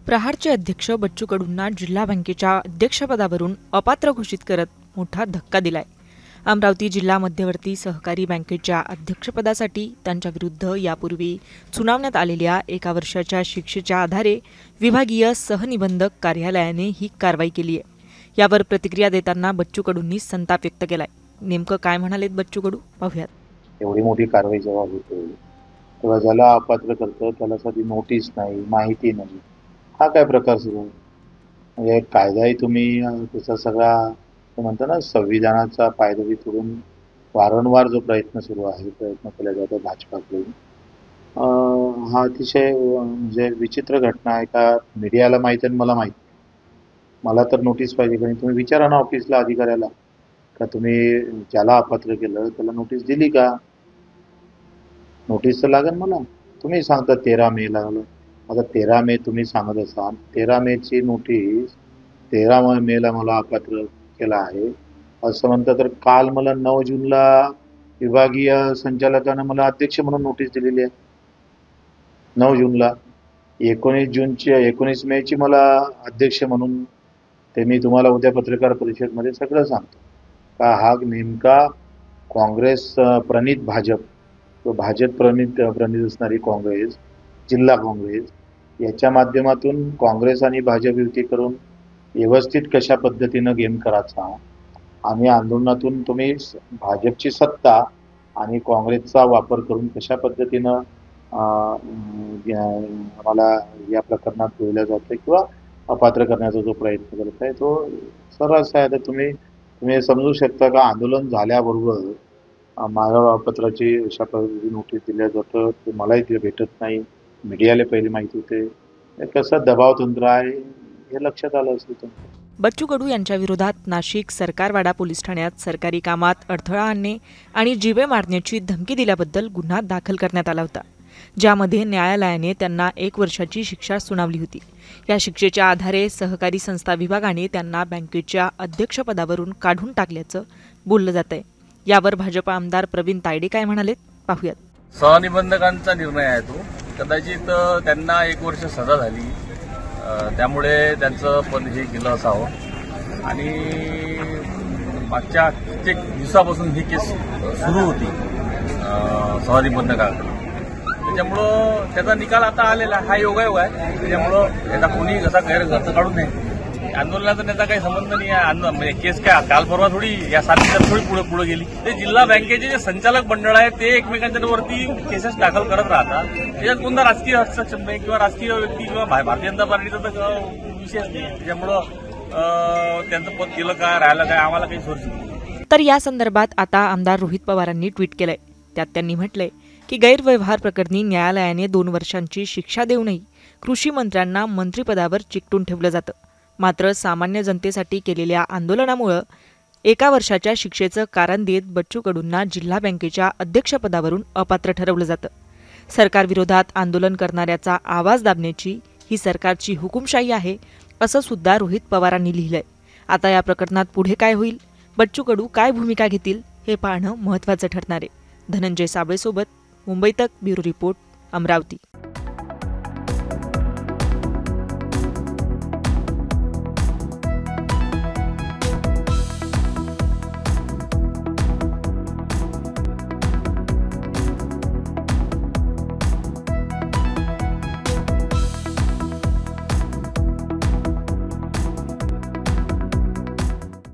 प्रहारचे अध्यक्ष बच्चू कडूंना जिल्हा बँकेच्या अध्यक्षपदावरून अपात्र घोषित करत मोठा धक्का दिलाय। अमरावती जिल्हा मध्यवर्ती सहकारी बँकेच्या अध्यक्षपदासाठी त्यांच्या विरुद्ध यापूर्वी सुनावण्यात आलेल्या 1 वर्षाच्या शिक्षेच्या आधारे विभागीय सहनिबंधक कार्यालयाने ही कारवाई केली आहे। यावर प्रतिक्रिया देताना बच्चू कडूंनी संताप व्यक्त केलाय। नेमकं काय म्हणालेत बच्चू कडू पाहूयात। एवढी मोठी कारवाई जेव्हा होते तेव्हा ज्याला अपात्र करतं त्याला साधी नोटीस नाही, माहिती नाही, हा काय प्रकार सुरू आहे? म्हणजे कायदाही तुम्ही त्याचा सगळा म्हणतो ना, संविधानाचा पायदळी तोडून वारंवार जो प्रयत्न सुरू आहे, प्रयत्न केला जातो भाजपाकडून, हा अतिशय म्हणजे विचित्र घटना आहे। का मीडियाला माहिती आणि मला माहिती, मला तर नोटीस पाहिजे। कारण तुम्ही विचारा ना ऑफिसला, अधिकाऱ्याला, का तुम्ही ज्याला अपात्र केलं त्याला नोटीस दिली का? नोटीस तर लागेल मला। तुम्ही सांगता 13 मे लागलं, आता 13 मे तुम्ही सांगत असाल, 13 मेची नोटीस 13 मेला मला अपात्र केला आहे असं म्हणतं, तर काल मला 9 जूनला विभागीय संचालकानं मला अध्यक्ष म्हणून नोटीस दिलेली आहे। 9 जूनला 19 मेची मला अध्यक्ष म्हणून, ते मी तुम्हाला उद्या पत्रकार परिषदेमध्ये सगळं सांगतो। का हा नेमका काँग्रेस प्रणित भाजप, भाजप प्रणित असणारी काँग्रेस, जिल्हा काँग्रेस, याच्या माध्यमातून काँग्रेस आणि भाजप युती करून व्यवस्थित कशा पद्धतीनं गेम करायचा आणि आंदोलनातून तुम्ही भाजपची सत्ता आणि काँग्रेसचा वापर करून कशा पद्धतीनं मला या प्रकरणात ठेवलं जातं किंवा अपात्र करण्याचा जो प्रयत्न करत आहे तो सर्रास आहे। तर तुम्ही समजू शकता का आंदोलन झाल्याबरोबर माझ्या पत्राची अशा पद्धतीची नोटीस दिल्या जातं, ते मलाही ते भेटत नाही, मीडियाला पहिले माहिती होते। कसं दबाव तंत्र आहे हे लक्षात आलं असेल तुमचं। बच्चू कडू यांच्या विरोधात नाशिक सरकारवाडा पोलीस ठाण्यात सरकारी कामात अडथळा आणणे आणि जीवे मारण्याची धमकी दिल्याबद्दल गुन्हा दाखल करण्यात आला होता, ज्यामध्ये न्यायालयाने त्यांना 1 वर्षाची शिक्षा सुनावली होती। या शिक्षेच्या आधारे सहकारी संस्था विभागाने त्यांना बँकेच्या अध्यक्षपदावरून काढून टाकल्याचं बोललं जात आहे। यावर भाजप आमदार प्रवीण तायडे काय म्हणालेत पाहूयात। सहनिबंधकांचा निर्णय आहे तो। कदाचित त्यांना 1 वर्ष सजा झाली, त्यामुळे त्यांचं पद हे केलं असावं आणि मागच्या कित्येक दिवसापासून ही केस सुरू होती सहनिबंधकांकडे, त्याच्यामुळं त्याचा निकाल आता आलेला हा योगायोग आहे। त्याच्यामुळं याचा कोणी कसा गैरअर्थ काढू नये। आंदोलनाचा त्याचा काही संबंध नाही आहे। म्हणजे केस काय काल परवा थोडी, या 7 दिवसात थोडी पुढे गेली। ते जिल्हा बँकेचे जे संचालक मंडळ आहे ते एकमेकांच्या वरती केसेस दाखल करत राहतात। त्याच्यात कोणता राजकीय हस्तक्षेप नाही किंवा राजकीय व्यक्ती किंवा भारतीय जनता पार्टीचा तर विषयच नाही। त्याच्यामुळं त्यांचं पद केलं काय, राहिलं काय, आम्हाला काही सोर्स नाही। तर या संदर्भात आता आमदार रोहित पवारांनी ट्विट केलंय। त्यात त्यांनी म्हटलंय की गैरव्यवहार प्रकरणी न्यायालयाने 2 वर्षांची शिक्षा देऊनही कृषी मंत्र्यांना मंत्रिपदावर चिकटून ठेवलं जातं। मात्र सामान्य जनतेसाठी केलेल्या आंदोलनामुळे 1 वर्षाच्या शिक्षेचं कारण देत बच्चू कडूंना जिल्हा बँकेच्या अध्यक्षपदावरून अपात्र ठरवलं जातं। सरकारविरोधात आंदोलन करणाऱ्याचा आवाज दाबण्याची ही सरकारची हुकुमशाही आहे, असं सुद्धा रोहित पवारांनी लिहिलंय। आता या प्रकरणात पुढे काय होईल, बच्चू कडू काय भूमिका घेतील हे पाहणं महत्त्वाचं ठरणार आहे। धनंजय साबळेसोबत मुंबई तक, ब्युरो रिपोर्ट, अमरावती।